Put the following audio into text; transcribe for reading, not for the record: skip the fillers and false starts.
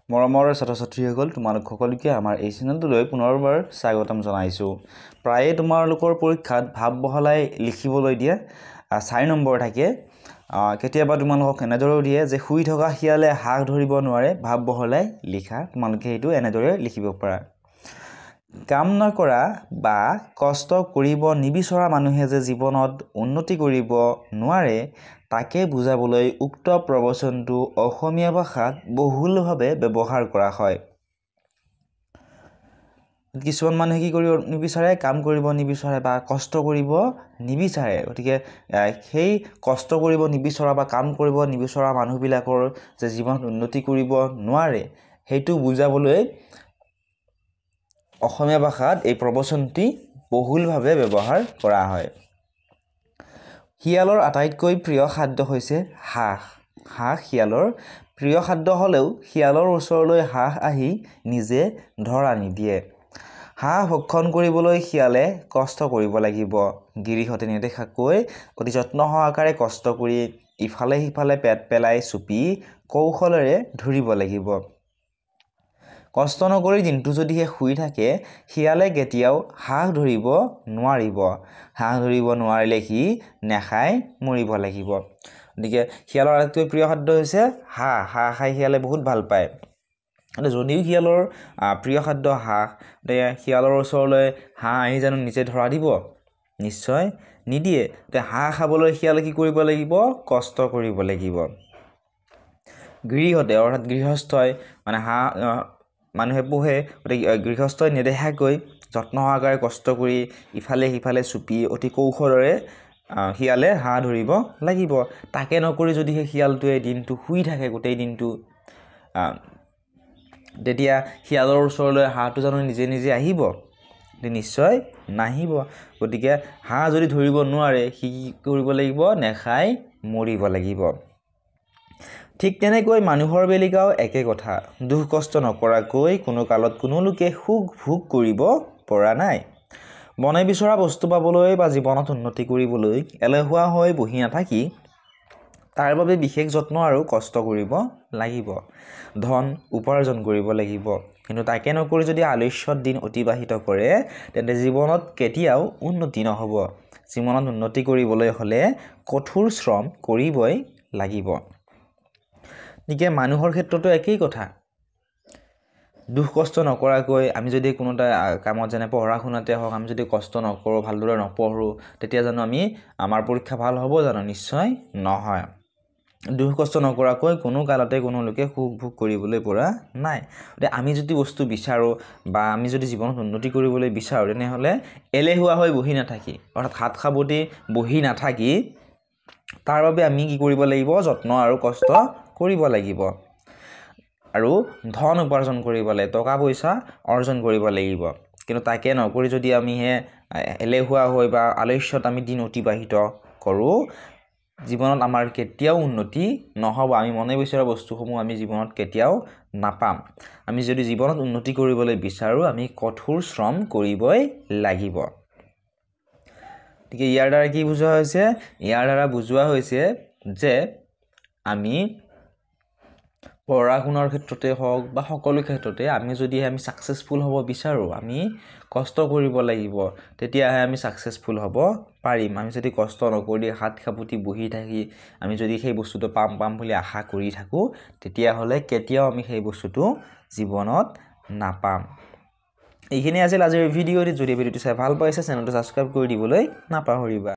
মৰমৰ ছাত্ৰ-ছাত্ৰীসকল তোমালোক সকলোকে আমাৰ এই চেনেলটোলৈ পুনৰবাৰ স্বাগতম জনাইছোঁ। প্ৰায়ে তোমালোকৰ পৰীক্ষাত ভাৱ বহলাই লিখিবলৈ দিয়ে 4 নম্বৰ থাকে। কেতিয়াবা তোমালোকক এনেদৰেও দিয়ে যে শুই থকা শিয়ালে হাঁহ ধৰিব নোৱাৰে, ভাৱ বহলাই লিখা। তোমালোকে এইটো এনেদৰে লিখিব পাৰা। কাম নকৰা বা কষ্ট কৰিব নিবিচৰা মানুহে যে জীৱনত উন্নতি কৰিব নোৱাৰে তাকে বুজাবলৈ উক্ত প্ৰবচনটো অসমীয়া ভাষাত বহুলভাৱে ব্যৱহাৰ কৰা হয়। কিছুমান মানুহে কি কৰিব নিবিচাৰে, কাম কৰিব নিবিচাৰে বা কষ্ট কৰিব নিবিচাৰে। গতিকে সেই কষ্ট কৰিব নিবিচৰা বা কাম কৰিব নিবিচৰা মানুহবিলাকৰ যে জীৱনত উন্নতি কৰিব নোৱাৰে সেইটো বুজাবলৈ অসমীয়া ভাষাত এই প্ৰবচনটি বহুলভাৱে ব্যৱহাৰ কৰা হয়। শিয়ালৰ আটাইতকৈ প্ৰিয় খাদ্য হৈছে হাঁহ। হাঁহ শিয়ালৰ প্ৰিয় খাদ্য হ'লেও শিয়ালৰ ওচৰলৈ হাঁহ আহি নিজে ধৰা নিদিয়ে। হাঁহ ভক্ষণ কৰিবলৈ শিয়ালে কষ্ট কৰিব লাগিব। গিৰিহঁতে নেদেখাকৈ অতি যত্ন সহকাৰে কষ্ট কৰি ইফালে সিফালে পেট পেলাই চুপি কৌশলেৰে ধৰিব লাগিব। কষ্ট নকৰি দিনটো যদিহে শুই থাকে শিয়ালে কেতিয়াও হাঁহ ধৰিব নোৱাৰিব। হাঁহ ধৰিব নোৱাৰিলে সি নেখাই মৰিব লাগিব। গতিকে শিয়ালৰ আটাইতকৈ প্ৰিয় খাদ্য হৈছে হাঁহ। হাঁহ খাই শিয়ালে বহুত ভাল পায়। যদিও শিয়ালৰ প্ৰিয় খাদ্য হাঁহ, গতিকে শিয়ালৰ ওচৰলৈ হাঁহ আহি জানো নিজে ধৰা দিব? নিশ্চয় নিদিয়ে। গতিকে হাঁহ খাবলৈ শিয়ালে কি কৰিব লাগিব? কষ্ট কৰিব লাগিব। গৃহতে অৰ্থাৎ গৃহস্থই মানে হাঁহ মানুহে পোহে, গতিকে গৃহস্থই নেদেখাকৈ যত্ন সহকাৰে কষ্ট কৰি ইফালে সিফালে চুপি অতি কৌশলেৰে শিয়ালে হাঁহ ধৰিব লাগিব। তাকে নকৰি যদিহে শিয়ালটোৱে দিনটো শুই থাকে গোটেই দিনটো, তেতিয়া শিয়ালৰ ওচৰলৈ হাঁহটো জানো নিজে নিজে আহিব? নিশ্চয় নাহিব। গতিকে হাঁহ যদি ধৰিব নোৱাৰে সি কি কৰিব লাগিব? নেখাই মৰিব লাগিব। ঠিক তেনেকৈ মানুহৰ বেলিকাও একে কথা। দুখ কষ্ট নকৰাকৈ কোনো কালত কোনো লোকে সুখ ভোগ কৰিব পৰা নাই। মনে বিচৰা বস্তু পাবলৈ বা জীৱনত উন্নতি কৰিবলৈ এলেহুৱা হৈ বহি নাথাকি তাৰ বাবে বিশেষ যত্ন আৰু কষ্ট কৰিব লাগিব। ধন উপাৰ্জন কৰিব লাগিব। কিন্তু তাকে নকৰি যদি আলস্যত দিন অতিবাহিত কৰে তেন্তে জীৱনত কেতিয়াও উন্নতি নহ'ব। জীৱনত উন্নতি কৰিবলৈ হ'লে কঠোৰ শ্ৰম কৰিবই লাগিব। গতিকে মানুহৰ ক্ষেত্ৰতো একেই কথা। দুখ কষ্ট নকৰাকৈ আমি যদি কোনো এটা কামত যেনে পঢ়া শুনাতে হওক আমি যদি কষ্ট নকৰোঁ, ভালদৰে নপঢ়োঁ, তেতিয়া জানো আমাৰ পৰীক্ষা ভাল হ'ব জানো? নিশ্চয় নহয়। দুখ কষ্ট নকৰাকৈ কোনো কালতে কোনো লোকে সুখ ভোগ কৰিবলৈ পৰা নাই। গতিকে আমি যদি বস্তু বিচাৰোঁ বা আমি যদি জীৱনত উন্নতি কৰিবলৈ বিচাৰোঁ তেনেহ'লে এলেহুৱা হৈ বহি নাথাকি অৰ্থাৎ হাত সাৱটি বহি নাথাকি তাৰ বাবে আমি কি কৰিব লাগিব? যত্ন আৰু কষ্ট কৰিব লাগিব। আৰু ধন উপাৰ্জন কৰিব লাগিব, টকা পইচা অৰ্জন কৰিব লাগিব। কিন্তু তাকে নকৰি যদি আমিহে এলেহুৱা হৈ বা আলস্যত আমি দিন অতিবাহিত কৰোঁ, জীৱনত আমাৰ কেতিয়াও উন্নতি নহ'ব। আমি মনে বিচৰা বস্তুসমূহ আমি জীৱনত কেতিয়াও নাপাম। আমি যদি জীৱনত উন্নতি কৰিবলৈ বিচাৰোঁ আমি কঠোৰ শ্ৰম কৰিবই লাগিব। গতিকে ইয়াৰ দ্বাৰা কি বুজোৱা হৈছে? ইয়াৰ দ্বাৰা বুজোৱা হৈছে যে আমি পঢ়া শুনাৰ ক্ষেত্ৰতে হওক বা সকলো ক্ষেত্ৰতে আমি ছাকচেছফুল হ'ব বিচাৰোঁ, আমি কষ্ট কৰিব লাগিব। তেতিয়াহে আমি ছাকচেছফুল হ'ব পাৰিম। আমি যদি কষ্ট নকৰি হাত সাৱটি বহি থাকি আমি যদি সেই বস্তুটো পাম বুলি আশা কৰি থাকোঁ তেতিয়াহ'লে কেতিয়াও আমি সেই বস্তুটো জীৱনত নাপাম। এইখিনি আছিল আজিৰ ভিডিঅ'টি। যদি ভিডিঅ'টো চাই ভাল পাইছে চেনেলটো ছাবস্ক্ৰাইব কৰি দিবলৈ নাপাহৰিবা।